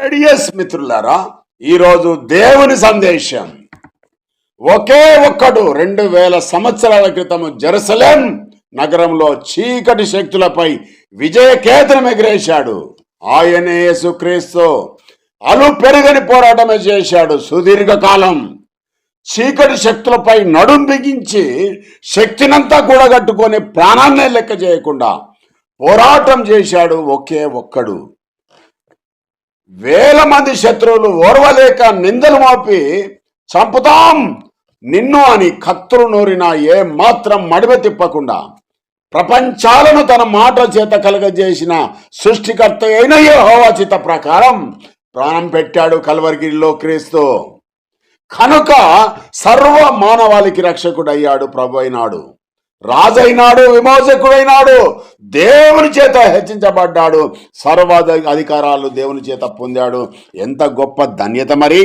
Yes మిత్రులారా, ఈరోజు దేవుని సందేశం ఒకే ఒక్కడు 2000 సంవత్సరాల క్రితం జెరూసలేం నగరంలో చీకటి శక్తులపై విజయకేతనం ఎగిరేశాడు. ఆయనే యేసుక్రీస్తు. అలు పెరుగని పోరాటమే చేశాడు. సుదీర్ఘకాలం చీకటి శక్తులపై నడుం బిగించి శక్తినంతా కూడగట్టుకొని ప్రాణాన్నే లెక్క చేయకుండా పోరాటం చేశాడు ఒకే ఒక్కడు. వేల మంది శత్రువులు ఓర్వలేక నిందలు మోపి చంపుతాం నిన్ను అని కత్తులు నూరినా ఏ మాత్రం మడిమ తిప్పకుండా ప్రపంచాలను తన మాట చేత కలగజేసిన సృష్టికర్త అయిన యెహోవా చిత్త ప్రకారం ప్రాణం పెట్టాడు కల్వరిగిరిలో క్రీస్తు. కనుక సర్వ మానవాళికి రక్షకుడయ్యాడు, ప్రభు అయినాడు, రాజైనాడు, విమోచకుడైనాడు, దేవుని చేత హెచ్చించబడ్డాడు, సర్వ అధికారాలు దేవుని చేత పొందాడు. ఎంత గొప్ప ధన్యత మరి!